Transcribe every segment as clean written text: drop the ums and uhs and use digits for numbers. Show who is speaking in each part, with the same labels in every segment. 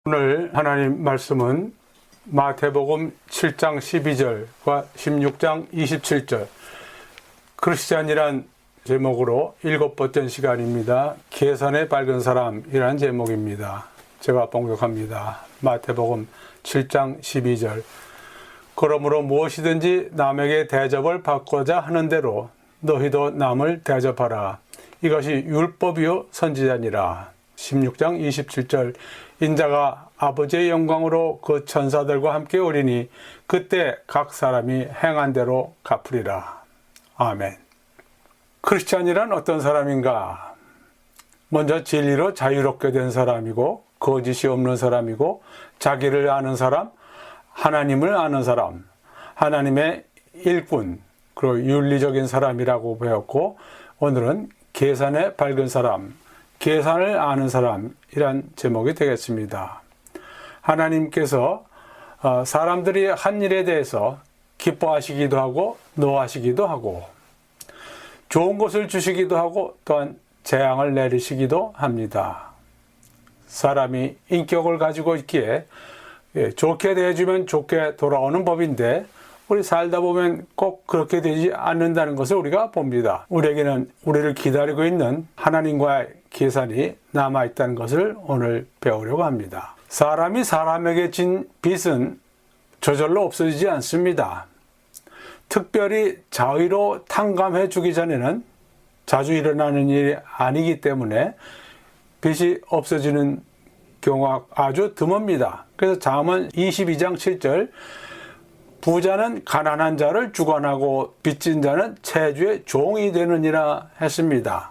Speaker 1: 오늘 하나님 말씀은 마태복음 7장 12절과 16장 27절 크리스찬이란 제목으로 7번째 시간입니다. 계산의 밝은 사람이란 제목입니다. 제가 봉독합니다. 마태복음 7장 12절 그러므로 무엇이든지 남에게 대접을 받고자 하는 대로 너희도 남을 대접하라. 이것이 율법이요 선지자니라. 16장 27절 인자가 아버지의 영광으로 그 천사들과 함께 오리니 그때 각 사람이 행한 대로 갚으리라. 아멘. 크리스찬이란 어떤 사람인가? 먼저 진리로 자유롭게 된 사람이고 거짓이 없는 사람이고 자기를 아는 사람, 하나님을 아는 사람, 하나님의 일꾼, 그리고 윤리적인 사람이라고 배웠고 오늘은 계산의 밝은 사람, 계산을 아는 사람이란 제목이 되겠습니다. 하나님께서 사람들이 한 일에 대해서 기뻐하시기도 하고 노하시기도 하고 좋은 것을 주시기도 하고 또한 재앙을 내리시기도 합니다. 사람이 인격을 가지고 있기에 좋게 대해주면 좋게 돌아오는 법인데 우리 살다 보면 꼭 그렇게 되지 않는다는 것을 우리가 봅니다. 우리에게는 우리를 기다리고 있는 하나님과의 계산이 남아있다는 것을 오늘 배우려고 합니다. 사람이 사람에게 진 빚은 저절로 없어지지 않습니다. 특별히 자의로 탕감해 주기 전에는 자주 일어나는 일이 아니기 때문에 빚이 없어지는 경우가 아주 드뭅니다. 그래서 잠언 22장 7절 부자는 가난한 자를 주관하고 빚진 자는 채주의 종이 되느니라 했습니다.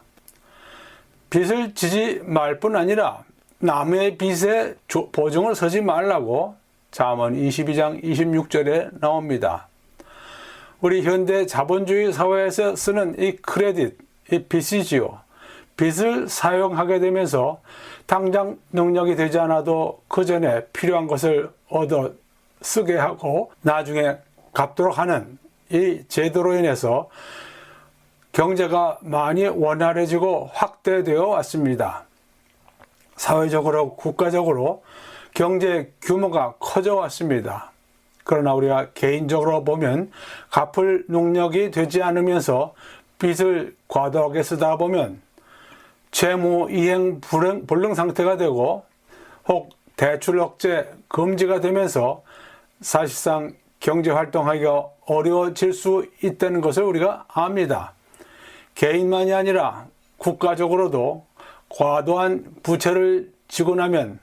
Speaker 1: 빚을 지지 말 뿐 아니라 남의 빚에 보증을 서지 말라고 잠언 22장 26절에 나옵니다. 우리 현대 자본주의 사회에서 쓰는 이 크레딧, 이 빚이지요. 빚을 사용하게 되면서 당장 능력이 되지 않아도 그 전에 필요한 것을 얻어 쓰게 하고 나중에 갚도록 하는 이 제도로 인해서 경제가 많이 원활해지고 확대되어 왔습니다. 사회적으로 국가적으로 경제 규모가 커져 왔습니다. 그러나 우리가 개인적으로 보면 갚을 능력이 되지 않으면서 빚을 과도하게 쓰다 보면 채무 이행 불능 상태가 되고 혹 대출 억제 금지가 되면서 사실상 경제활동하기가 어려워질 수 있다는 것을 우리가 압니다. 개인만이 아니라 국가적으로도 과도한 부채를 지고 나면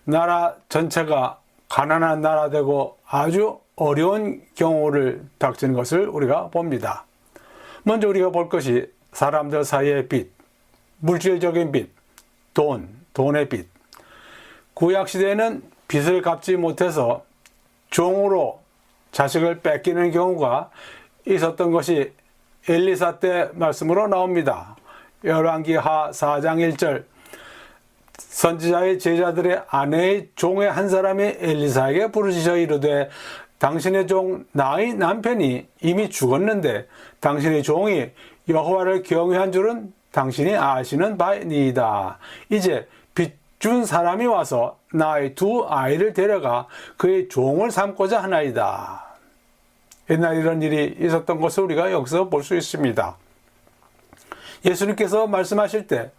Speaker 1: 나라 전체가 가난한 나라 되고 아주 어려운 경우를 닥치는 것을 우리가 봅니다. 먼저 우리가 볼 것이 사람들 사이의 빚, 물질적인 빚, 돈의 빚. 구약시대에는 빚을 갚지 못해서 종으로 자식을 뺏기는 경우가 있었던 것이 엘리사 때 말씀으로 나옵니다. 열왕기하 4장 1절 선지자의 제자들의 아내의 종의 한 사람이 엘리사에게 부르짖어 이르되 당신의 종 나의 남편이 이미 죽었는데 당신의 종이 여호와를 경외한 줄은 당신이 아시는 바이니이다. 이제 빚준 사람이 와서 나의 두 아이를 데려가 그의 종을 삼고자 하나이다. 옛날 이런 일이 있었던 것을 우리가 여기서 볼 수 있습니다. 예수님께서 말씀하실 때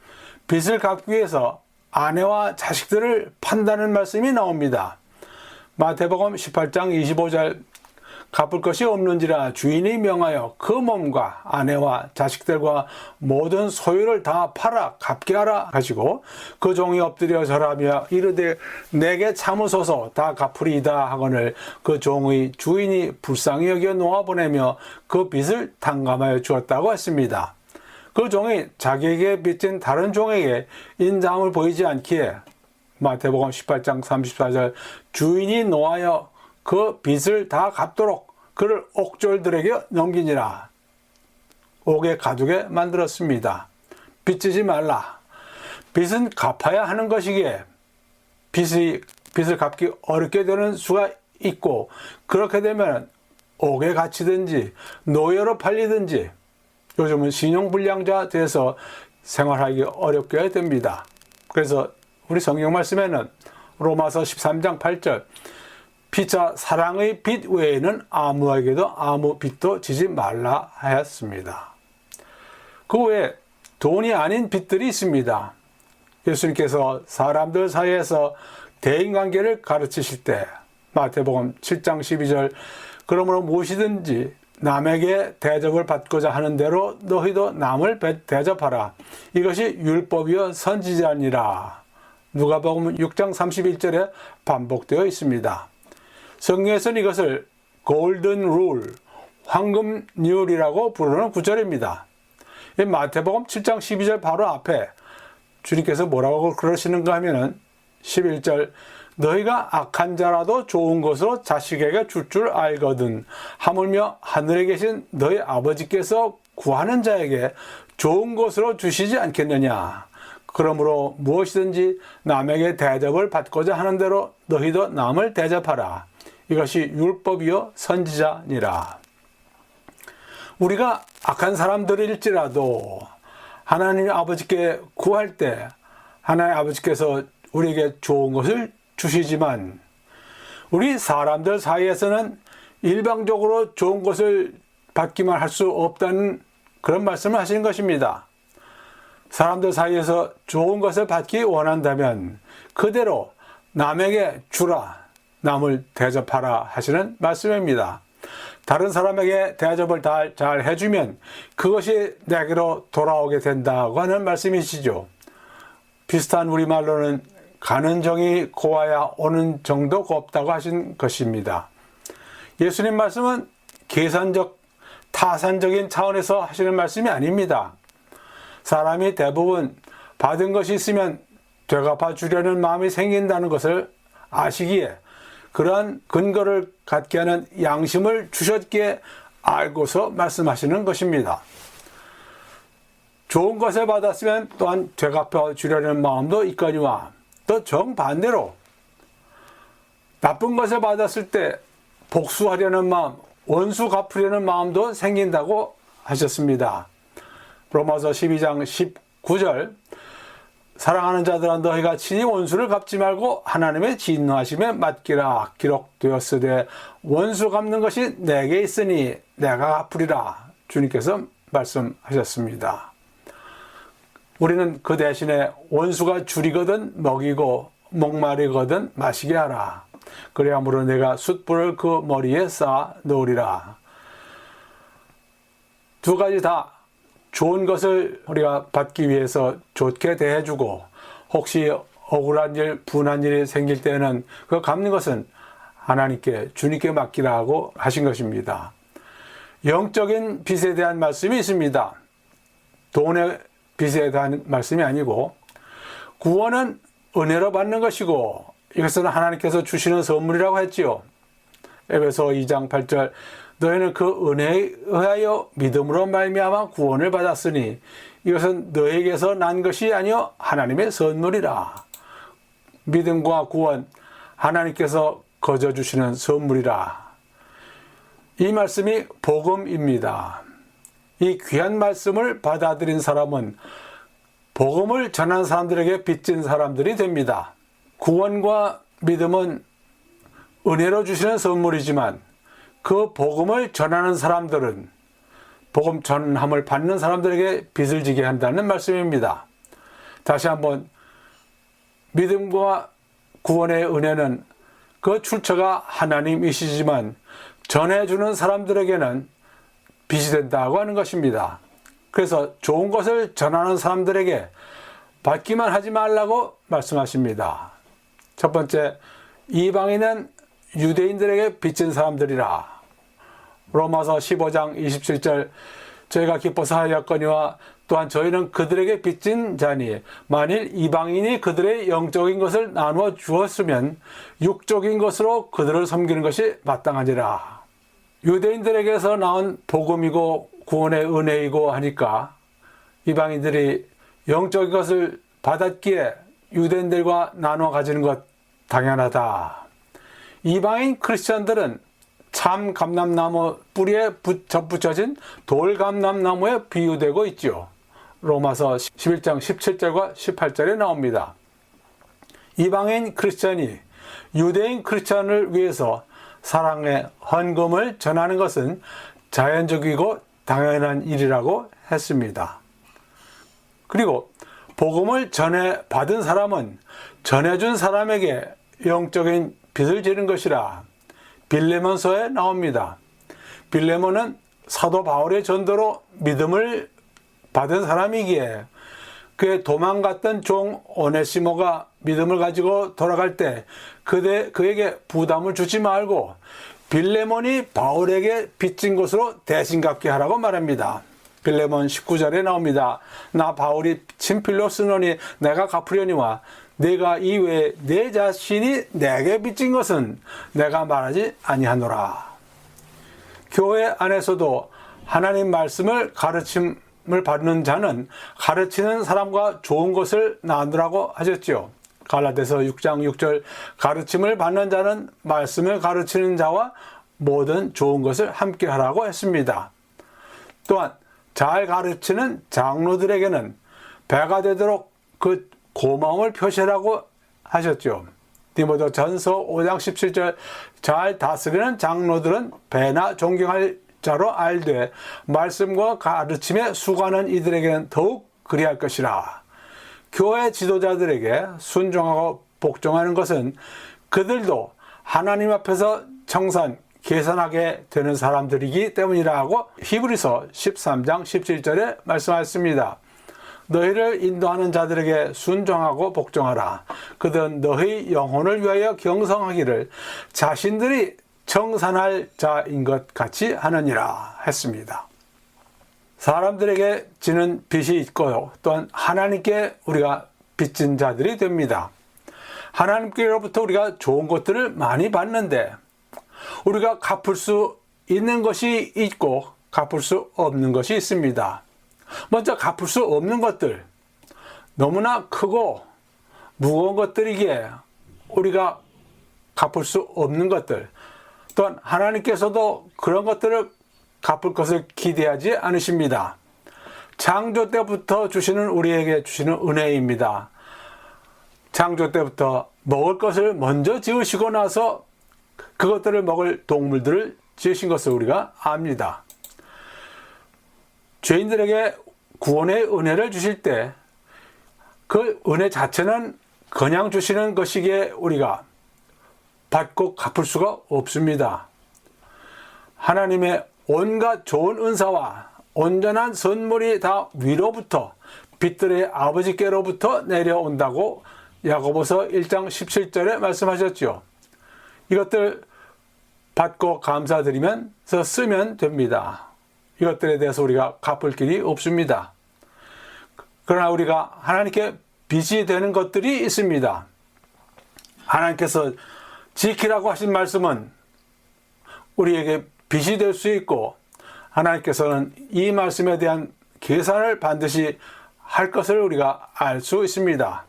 Speaker 1: 빚을 갚기 위해서 아내와 자식들을 판다는 말씀이 나옵니다. 마태복음 18장 25절 갚을 것이 없는지라 주인이 명하여 그 몸과 아내와 자식들과 모든 소유를 다 팔아 갚게 하라 하시고 그 종이 엎드려 절하며 이르되 내게 참으소서 다 갚으리이다 하거늘 그 종의 주인이 불쌍히 여겨 놓아보내며 그 빚을 탕감하여 주었다고 했습니다. 그 종이 자기에게 빚진 다른 종에게 인자함을 보이지 않기에 마태복음 18장 34절 주인이 노하여 그 빚을 다 갚도록 그를 옥졸들에게 넘기니라. 옥에 가두게 만들었습니다. 빚지지 말라. 빚은 갚아야 하는 것이기에 빚을 갚기 어렵게 되는 수가 있고 그렇게 되면 옥에 갇히든지 노예로 팔리든지 요즘은 신용불량자 돼서 생활하기 어렵게 됩니다. 그래서 우리 성경 말씀에는 로마서 13장 8절 피차 사랑의 빚 외에는 아무에게도 아무 빚도 지지 말라 하였습니다. 그 외에 돈이 아닌 빚들이 있습니다. 예수님께서 사람들 사이에서 대인관계를 가르치실 때 마태복음 7장 12절 그러므로 무엇이든지 남에게 대접을 받고자 하는 대로 너희도 남을 대접하라. 이것이 율법이요 선지자니라. 누가복음 6장 31절에 반복되어 있습니다. 성경에서는 이것을 골든 룰, 황금 율이라고 부르는 구절입니다. 마태복음 7장 12절 바로 앞에 주님께서 뭐라고 그러시는가 하면은 11절 너희가 악한 자라도 좋은 것으로 자식에게 줄 줄 알거든 하물며 하늘에 계신 너희 아버지께서 구하는 자에게 좋은 것으로 주시지 않겠느냐. 그러므로 무엇이든지 남에게 대접을 받고자 하는 대로 너희도 남을 대접하라. 이것이 율법이요 선지자니라. 우리가 악한 사람들일지라도 하나님 아버지께 구할 때 하나님 아버지께서 우리에게 좋은 것을 주시지만 우리 사람들 사이에서는 일방적으로 좋은 것을 받기만 할 수 없다는 그런 말씀을 하시는 것입니다. 사람들 사이에서 좋은 것을 받기 원한다면 그대로 남에게 주라, 남을 대접하라 하시는 말씀입니다. 다른 사람에게 대접을 잘 해주면 그것이 내게로 돌아오게 된다고 하는 말씀이시죠. 비슷한 우리말로는 가는 정이 고와야 오는 정도 곱다고 하신 것입니다. 예수님 말씀은 계산적, 타산적인 차원에서 하시는 말씀이 아닙니다. 사람이 대부분 받은 것이 있으면 되갚아 주려는 마음이 생긴다는 것을 아시기에 그러한 근거를 갖게 하는 양심을 주셨기에 알고서 말씀하시는 것입니다. 좋은 것을 받았으면 또한 되갚아 주려는 마음도 있거니와 또 정반대로 나쁜 것을 받았을 때 복수하려는 마음, 원수 갚으려는 마음도 생긴다고 하셨습니다. 로마서 12장 19절 사랑하는 자들아 너희가 친히 원수를 갚지 말고 하나님의 진노하심에 맡기라. 기록되었으되 원수 갚는 것이 내게 있으니 내가 갚으리라. 주님께서 말씀하셨습니다. 우리는 그 대신에 원수가 줄이거든 먹이고 목마르거든 마시게 하라. 그래야므로 내가 숯불을 그 머리에 쌓아 놓으리라. 두 가지 다 좋은 것을 우리가 받기 위해서 좋게 대해주고 혹시 억울한 일, 분한 일이 생길 때는 그 갚는 것은 하나님께, 주님께 맡기라고 하신 것입니다. 영적인 빚에 대한 말씀이 있습니다. 돈의 빚에 대한 말씀이 아니고 구원은 은혜로 받는 것이고 이것은 하나님께서 주시는 선물이라고 했지요. 에베소 2장 8절 너희는 그 은혜에 의하여 믿음으로 말미암아 구원을 받았으니 이것은 너에게서 난 것이 아니요 하나님의 선물이라. 믿음과 구원 하나님께서 거저 주시는 선물이라. 이 말씀이 복음입니다. 이 귀한 말씀을 받아들인 사람은 복음을 전한 사람들에게 빚진 사람들이 됩니다. 구원과 믿음은 은혜로 주시는 선물이지만 그 복음을 전하는 사람들은 복음 전함을 받는 사람들에게 빚을 지게 한다는 말씀입니다. 다시 한번 믿음과 구원의 은혜는 그 출처가 하나님이시지만 전해주는 사람들에게는 빚이 된다고 하는 것입니다. 그래서 좋은 것을 전하는 사람들에게 받기만 하지 말라고 말씀하십니다. 첫 번째, 이방인은 유대인들에게 빚진 사람들이라. 로마서 15장 27절 저희가 기뻐서 하였거니와 또한 저희는 그들에게 빚진 자니 만일 이방인이 그들의 영적인 것을 나누어 주었으면 육적인 것으로 그들을 섬기는 것이 마땅하니라. 유대인들에게서 나온 복음이고 구원의 은혜이고 하니까 이방인들이 영적인 것을 받았기에 유대인들과 나누어 가지는 것 당연하다. 이방인 크리스천들은 참 감람나무 뿌리에 접붙여진 돌감람나무에 비유되고 있죠. 로마서 11장 17절과 18절에 나옵니다. 이방인 크리스천이 유대인 크리스천을 위해서 사랑의 헌금을 전하는 것은 자연적이고 당연한 일이라고 했습니다. 그리고 복음을 전해 받은 사람은 전해준 사람에게 영적인 빚을 지는 것이라 빌레몬서에 나옵니다. 빌레몬은 사도 바울의 전도로 믿음을 받은 사람이기에 그의 도망갔던 종 오네시모가 믿음을 가지고 돌아갈 때 그에게 부담을 주지 말고 빌레몬이 바울에게 빚진 것으로 대신 갚게 하라고 말합니다. 빌레몬 19절에 나옵니다. 나 바울이 친필로 쓰노니 내가 갚으려니와 내가 이외에 내 자신이 내게 빚진 것은 내가 말하지 아니하노라. 교회 안에서도 하나님 말씀을 가르침을 받는 자는 가르치는 사람과 좋은 것을 나누라고 하셨지요. 갈라디아서 6장 6절 가르침을 받는 자는 말씀을 가르치는 자와 모든 좋은 것을 함께 하라고 했습니다. 또한 잘 가르치는 장로들에게는 배가 되도록 그 고마움을 표시하라고 하셨죠. 디모데 전서 5장 17절 잘 다스리는 장로들은 배나 존경할 자로 알되 말씀과 가르침에 수고하는 이들에게는 더욱 그리할 것이라. 교회 지도자들에게 순종하고 복종하는 것은 그들도 하나님 앞에서 청산, 계산하게 되는 사람들이기 때문이라고 히브리서 13장 17절에 말씀하셨습니다. 너희를 인도하는 자들에게 순종하고 복종하라. 그들은 너희 영혼을 위하여 경성하기를 자신들이 청산할 자인 것 같이 하느니라 했습니다. 사람들에게 지는 빚이 있고요. 또한 하나님께 우리가 빚진 자들이 됩니다. 하나님께로부터 우리가 좋은 것들을 많이 받는데 우리가 갚을 수 있는 것이 있고 갚을 수 없는 것이 있습니다. 먼저 갚을 수 없는 것들, 너무나 크고 무거운 것들이기에 우리가 갚을 수 없는 것들, 또한 하나님께서도 그런 것들을 갚을 것을 기대하지 않으십니다. 창조 때부터 주시는 우리에게 주시는 은혜입니다. 창조 때부터 먹을 것을 먼저 지으시고 나서 그것들을 먹을 동물들을 지으신 것을 우리가 압니다. 죄인들에게 구원의 은혜를 주실 때 그 은혜 자체는 그냥 주시는 것이기에 우리가 받고 갚을 수가 없습니다. 하나님의 온갖 좋은 은사와 온전한 선물이 다 위로부터 빛들의 아버지께로부터 내려온다고 야고보서 1장 17절에 말씀하셨죠. 이것들 받고 감사드리면서 쓰면 됩니다. 이것들에 대해서 우리가 갚을 길이 없습니다. 그러나 우리가 하나님께 빚이 되는 것들이 있습니다. 하나님께서 지키라고 하신 말씀은 우리에게 빚이 될 수 있고 하나님께서는 이 말씀에 대한 계산을 반드시 할 것을 우리가 알 수 있습니다.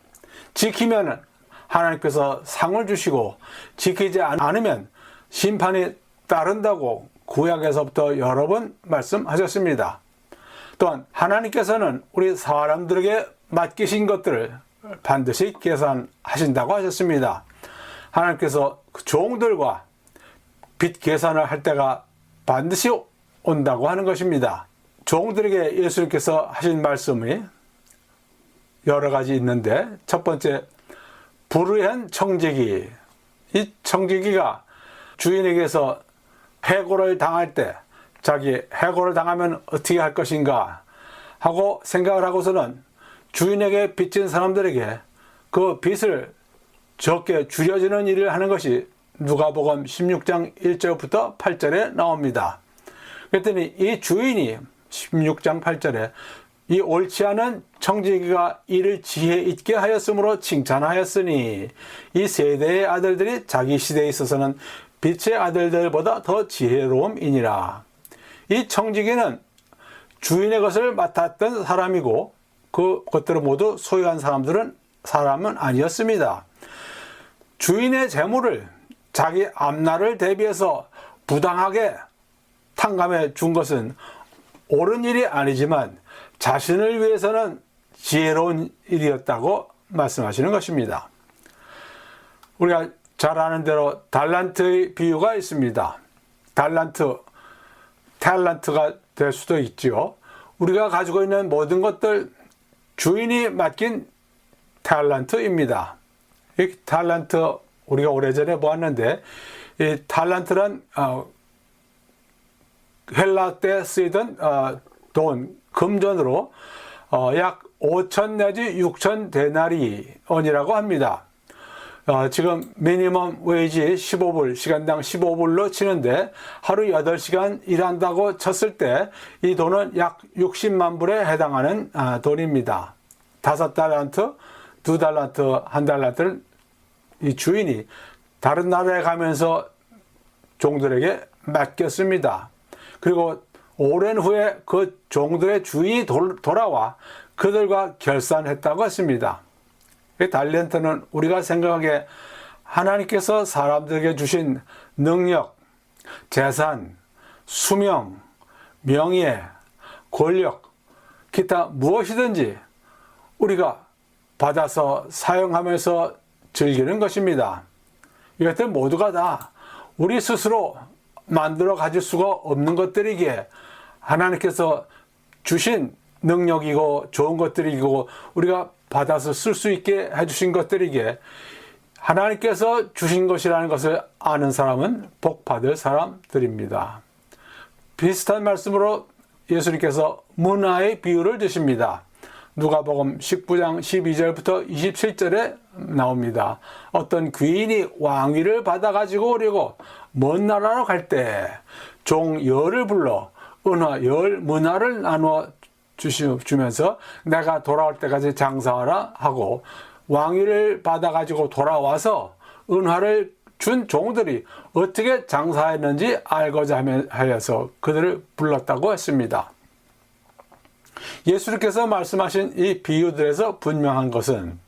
Speaker 1: 지키면 하나님께서 상을 주시고 지키지 않으면 심판이 따른다고 구약에서부터 여러 번 말씀하셨습니다. 또한 하나님께서는 우리 사람들에게 맡기신 것들을 반드시 계산하신다고 하셨습니다. 하나님께서 그 종들과 빚 계산을 할 때가 반드시 온다고 하는 것입니다. 종들에게 예수님께서 하신 말씀이 여러 가지 있는데 첫 번째, 불의한 청지기. 이 청지기가 주인에게서 해고를 당할 때 자기 해고를 당하면 어떻게 할 것인가 하고 생각을 하고서는 주인에게 빚진 사람들에게 그 빚을 적게 줄여주는 일을 하는 것이 누가복음 16장 1절부터 8절에 나옵니다. 그랬더니 이 주인이 16장 8절에 이 옳지 않은 청지기가 이를 지혜 있게 하였으므로 칭찬하였으니 이 세대의 아들들이 자기 시대에 있어서는 빛의 아들들보다 더 지혜로움이니라. 이 청지기는 주인의 것을 맡았던 사람이고 그 것들을 모두 소유한 사람은 아니었습니다. 주인의 재물을 자기 앞날을 대비해서 부당하게 탕감해 준 것은 옳은 일이 아니지만 자신을 위해서는 지혜로운 일이었다고 말씀하시는 것입니다. 우리가 잘 아는 대로 달란트의 비유가 있습니다. 탤런트가 될 수도 있죠. 우리가 가지고 있는 모든 것들 주인이 맡긴 탤런트입니다. 이 탤런트 우리가 오래전에 보았는데 이 탤런트란 헬라 때 쓰이던 돈, 금전으로 약 5천 내지 6천 데나리온이라고 합니다. 지금 미니멈 웨이지 15불, 시간당 15불로 치는데 하루 8시간 일한다고 쳤을 때 이 돈은 약 60만 불에 해당하는 돈입니다. 5달란트, 2달란트, 1달란트를 이 주인이 다른 나라에 가면서 종들에게 맡겼습니다. 그리고 오랜 후에 그 종들의 주인이 돌아와 그들과 결산했다고 했습니다. 이 달란트는 우리가 생각하기에 하나님께서 사람들에게 주신 능력, 재산, 수명, 명예, 권력, 기타 무엇이든지 우리가 받아서 사용하면서 즐기는 것입니다. 이것들 모두가 다 우리 스스로 만들어 가질 수가 없는 것들이기에 하나님께서 주신 능력이고 좋은 것들이고 우리가 받아서 쓸 수 있게 해주신 것들이기에 하나님께서 주신 것이라는 것을 아는 사람은 복 받을 사람들입니다. 비슷한 말씀으로 예수님께서 문화의 비유를 드십니다. 누가복음 19장 12절부터 27절에 나옵니다. 어떤 귀인이 왕위를 받아가지고 오려고 먼 나라로 갈 때 종 열을 불러 은화 10문화를 나누어 주면서 내가 돌아올 때까지 장사하라 하고 왕위를 받아가지고 돌아와서 은화를 준 종들이 어떻게 장사했는지 알고자 하여서 그들을 불렀다고 했습니다. 예수님께서 말씀하신 이 비유들에서 분명한 것은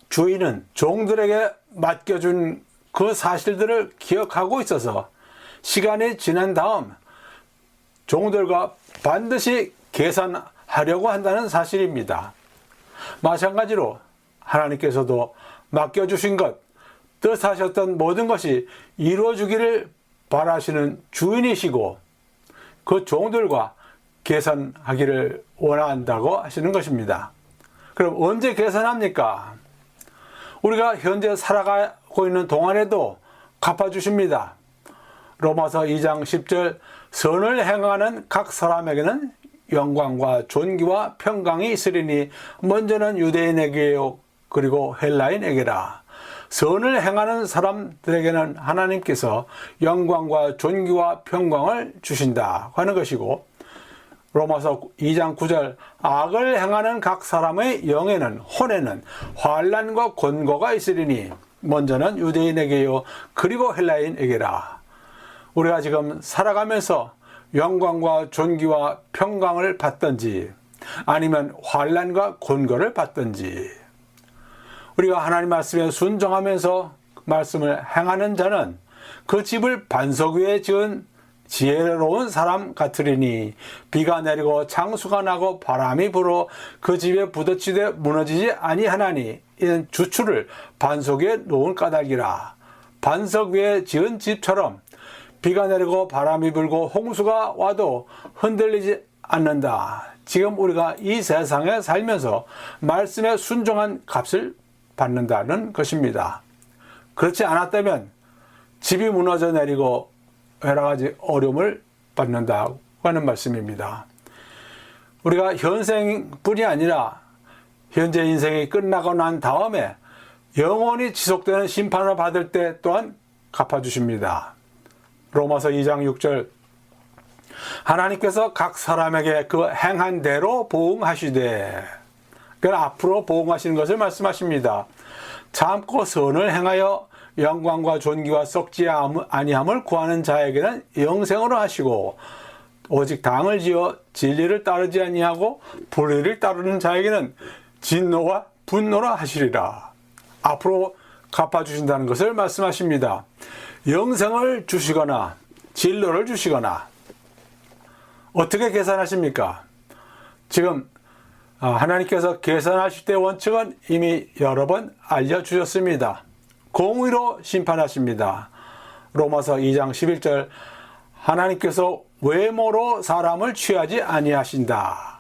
Speaker 1: 주인은 종들에게 맡겨준 그 사실들을 기억하고 있어서 시간이 지난 다음 종들과 반드시 계산하려고 한다는 사실입니다. 마찬가지로 하나님께서도 맡겨주신 것, 뜻하셨던 모든 것이 이루어지기를 바라시는 주인이시고 그 종들과 계산하기를 원한다고 하시는 것입니다. 그럼 언제 계산합니까? 우리가 현재 살아가고 있는 동안에도 갚아주십니다. 로마서 2장 10절 선을 행하는 각 사람에게는 영광과 존귀와 평강이 있으리니 먼저는 유대인에게요 그리고 헬라인에게라. 선을 행하는 사람들에게는 하나님께서 영광과 존귀와 평강을 주신다고 하는 것이고 로마서 2장 9절 악을 행하는 각 사람의 영에는 혼에는 환난과 곤고가 있으리니 먼저는 유대인에게요 그리고 헬라인에게라. 우리가 지금 살아가면서 영광과 존귀와 평강을 받든지 아니면 환난과 곤고를 받든지 우리가 하나님 말씀에 순종하면서 말씀을 행하는 자는 그 집을 반석 위에 지은 지혜로운 사람 같으리니 비가 내리고 창수가 나고 바람이 불어 그 집에 부딪히되 무너지지 아니하나니 이는 주추를 반석 위에 놓은 까닭이라. 반석 위에 지은 집처럼 비가 내리고 바람이 불고 홍수가 와도 흔들리지 않는다. 지금 우리가 이 세상에 살면서 말씀에 순종한 값을 받는다는 것입니다. 그렇지 않았다면 집이 무너져 내리고 여러 가지 어려움을 받는다고 하는 말씀입니다. 우리가 현생뿐이 아니라 현재 인생이 끝나고 난 다음에 영원히 지속되는 심판을 받을 때 또한 갚아주십니다. 로마서 2장 6절 하나님께서 각 사람에게 그 행한 대로 보응하시되 그러니까 앞으로 보응하시는 것을 말씀하십니다. 참고 선을 행하여 영광과 존귀와 썩지 아니함을 구하는 자에게는 영생으로 하시고 오직 당을 지어 진리를 따르지 아니하고 불의를 따르는 자에게는 진노와 분노라 하시리라. 앞으로 갚아주신다는 것을 말씀하십니다. 영생을 주시거나 진로를 주시거나 어떻게 계산하십니까? 지금 하나님께서 계산하실 때 원칙은 이미 여러 번 알려주셨습니다. 공의로 심판하십니다. 로마서 2장 11절 하나님께서 외모로 사람을 취하지 아니하신다.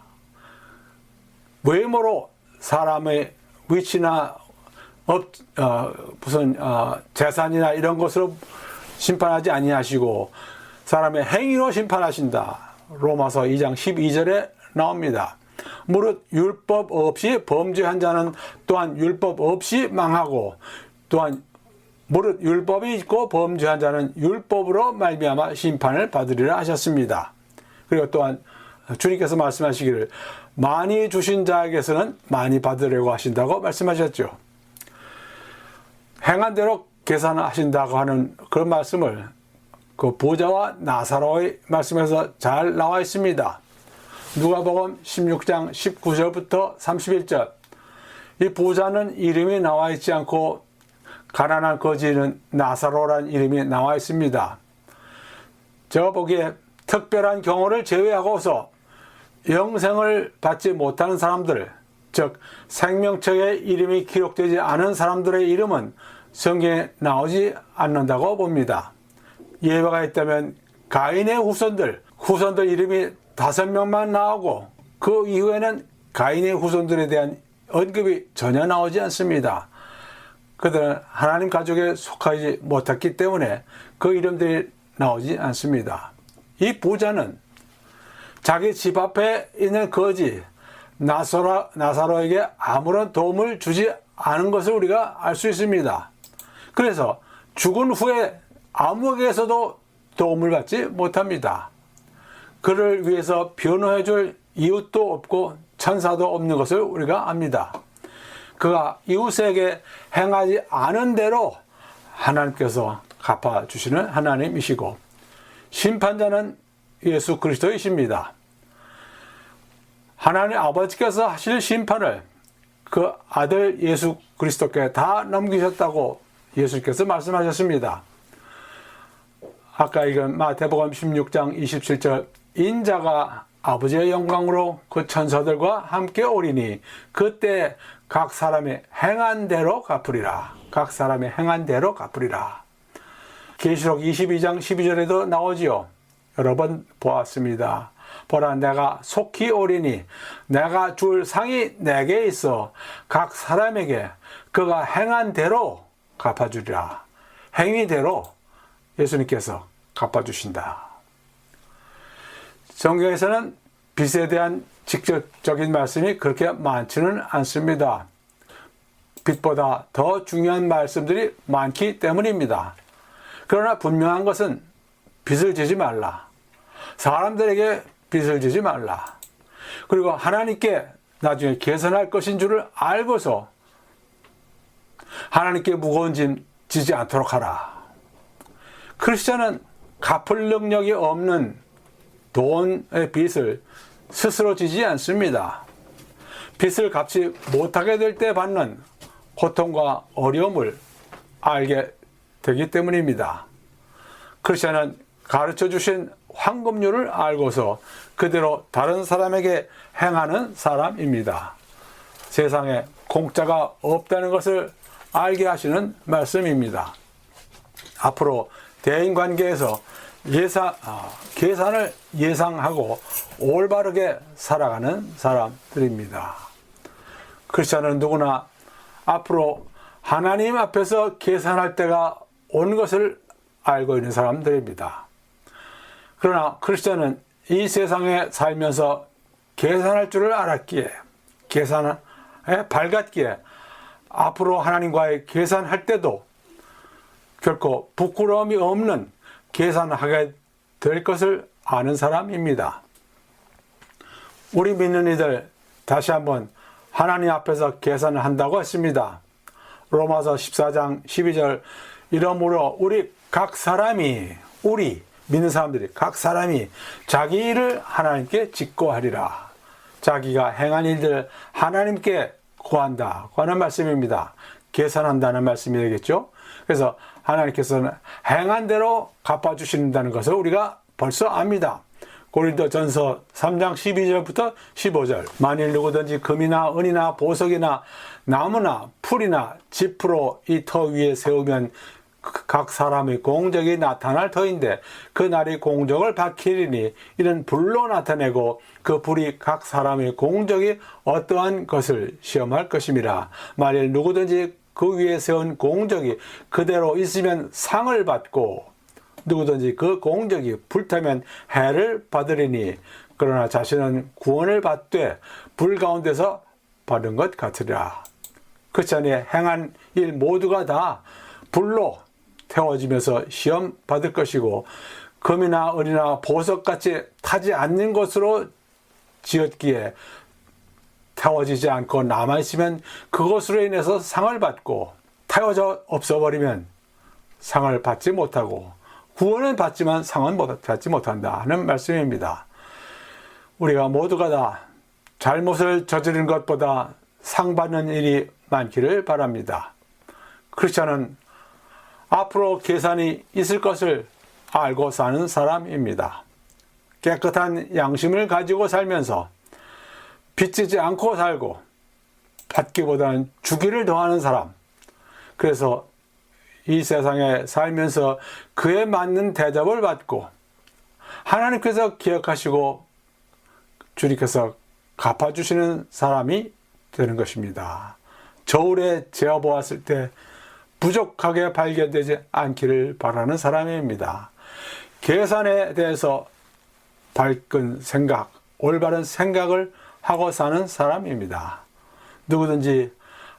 Speaker 1: 외모로 사람의 위치나 무슨 재산이나 이런 것으로 심판하지 아니하시고 사람의 행위로 심판하신다. 로마서 2장 12절에 나옵니다. 무릇 율법 없이 범죄한 자는 또한 율법 없이 망하고 또한 무릇 율법이 있고 범죄한 자는 율법으로 말미암아 심판을 받으리라 하셨습니다. 그리고 또한 주님께서 말씀하시기를 많이 주신 자에게서는 많이 받으려고 하신다고 말씀하셨죠. 행한 대로 계산하신다고 하는 그런 말씀을 그 부자와 나사로의 말씀에서 잘 나와 있습니다. 누가복음 16장 19절부터 31절. 이 부자는 이름이 나와 있지 않고 가난한 거지는 나사로란 이름이 나와 있습니다. 제가 보기에 특별한 경우를 제외하고서 영생을 받지 못하는 사람들, 즉 생명책에 이름이 기록되지 않은 사람들의 이름은 성경에 나오지 않는다고 봅니다. 예외가 있다면 가인의 후손들 이름이 5명만 나오고 그 이후에는 가인의 후손들에 대한 언급이 전혀 나오지 않습니다. 그들은 하나님 가족에 속하지 못했기 때문에 그 이름들이 나오지 않습니다. 이 부자는 자기 집 앞에 있는 거지 나사로에게 아무런 도움을 주지 않은 것을 우리가 알 수 있습니다. 그래서 죽은 후에 아무에게서도 도움을 받지 못합니다. 그를 위해서 변호해 줄 이웃도 없고 천사도 없는 것을 우리가 압니다. 그가 이웃에게 행하지 않은 대로 하나님께서 갚아주시는 하나님이시고 심판자는 예수 그리스도이십니다. 하나님 아버지께서 하실 심판을 그 아들 예수 그리스도께 다 넘기셨다고 예수께서 말씀하셨습니다. 아까 읽은 마태복음 16장 27절 인자가 아버지의 영광으로 그 천사들과 함께 오리니 그때 각 사람의 행한 대로 갚으리라. 각 사람의 행한 대로 갚으리라. 계시록 22장 12절에도 나오지요. 여러 번 보았습니다. 보라 내가 속히 오리니 내가 줄 상이 내게 있어 각 사람에게 그가 행한 대로 갚아주리라. 행위대로 예수님께서 갚아주신다. 성경에서는 빚에 대한 직접적인 말씀이 그렇게 많지는 않습니다. 빚보다 더 중요한 말씀들이 많기 때문입니다. 그러나 분명한 것은 빚을 지지 말라. 사람들에게 빚을 지지 말라. 그리고 하나님께 나중에 계산할 것인 줄을 알고서 하나님께 무거운 짐 지지 않도록 하라. 크리스천은 갚을 능력이 없는 돈의 빚을 스스로 지지 않습니다. 빚을 갚지 못하게 될 때 받는 고통과 어려움을 알게 되기 때문입니다. 크리스천은 가르쳐 주신 황금률을 알고서 그대로 다른 사람에게 행하는 사람입니다. 세상에 공짜가 없다는 것을 알게 하시는 말씀입니다. 앞으로 대인관계에서 계산을 예상하고 올바르게 살아가는 사람들입니다. 크리스천은 누구나 앞으로 하나님 앞에서 계산할 때가 온 것을 알고 있는 사람들입니다. 그러나 크리스천은 이 세상에 살면서 계산할 줄을 알았기에, 계산에 밝았기에 앞으로 하나님과의 계산할 때도 결코 부끄러움이 없는 계산하게 될 것을 아는 사람입니다. 우리 믿는 이들 다시 한번 하나님 앞에서 계산을 한다고 했습니다. 로마서 14장 12절 이러므로 우리 믿는 사람들이 각 사람이 자기 일을 하나님께 직고하리라. 자기가 행한 일들 하나님께 구한다고 하는 말씀입니다. 계산한다는 말씀이 되겠죠. 그래서 하나님께서는 행한 대로 갚아주신다는 것을 우리가 벌써 압니다. 고린도전서 3장 12절부터 15절. 만일 누구든지 금이나 은이나 보석이나 나무나 풀이나 지프로 이 터 위에 세우면 각 사람의 공적이 나타날 터인데 그 날이 공적을 밝히리니 이는 불로 나타내고 그 불이 각 사람의 공적이 어떠한 것을 시험할 것임이라. 만일 누구든지 그 위에 세운 공적이 그대로 있으면 상을 받고 누구든지 그 공적이 불타면 해를 받으리니 그러나 자신은 구원을 받되 불 가운데서 받은 것 같으리라. 그렇지 않니 행한 일 모두가 다 불로 태워지면서 시험 받을 것이고 금이나 은이나 보석같이 타지 않는 것으로 지었기에 태워지지 않고 남아있으면 그것으로 인해서 상을 받고 태워져 없어버리면 상을 받지 못하고 구원은 받지만 상은 받지 못한다 하는 말씀입니다. 우리가 모두가 다 잘못을 저지른 것보다 상 받는 일이 많기를 바랍니다. 크리스찬은 앞으로 계산이 있을 것을 알고 사는 사람입니다. 깨끗한 양심을 가지고 살면서 빚지지 않고 살고 받기보다는 주기를 더하는 사람. 그래서 이 세상에 살면서 그에 맞는 대접을 받고 하나님께서 기억하시고 주님께서 갚아주시는 사람이 되는 것입니다. 저울에 재어보았을 때 부족하게 발견되지 않기를 바라는 사람입니다. 계산에 대해서 밝은 생각, 올바른 생각을 하고 사는 사람입니다. 누구든지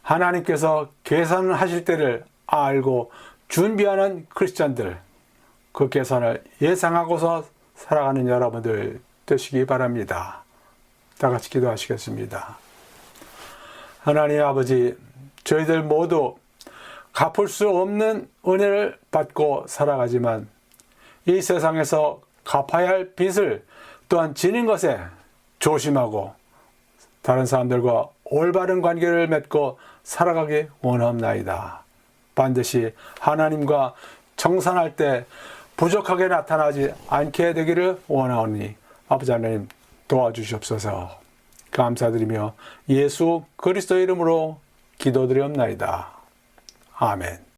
Speaker 1: 하나님께서 계산하실 때를 알고 준비하는 크리스찬들, 그 계산을 예상하고서 살아가는 여러분들 되시기 바랍니다. 다 같이 기도하시겠습니다. 하나님 아버지, 저희들 모두 갚을 수 없는 은혜를 받고 살아가지만 이 세상에서 갚아야 할 빚을 또한 지는 것에 조심하고 다른 사람들과 올바른 관계를 맺고 살아가기 원합나이다. 반드시 하나님과 정산할 때 부족하게 나타나지 않게 되기를 원하오니 아버지 하나님 도와주시옵소서. 감사드리며 예수 그리스도 이름으로 기도드리옵나이다. 아멘.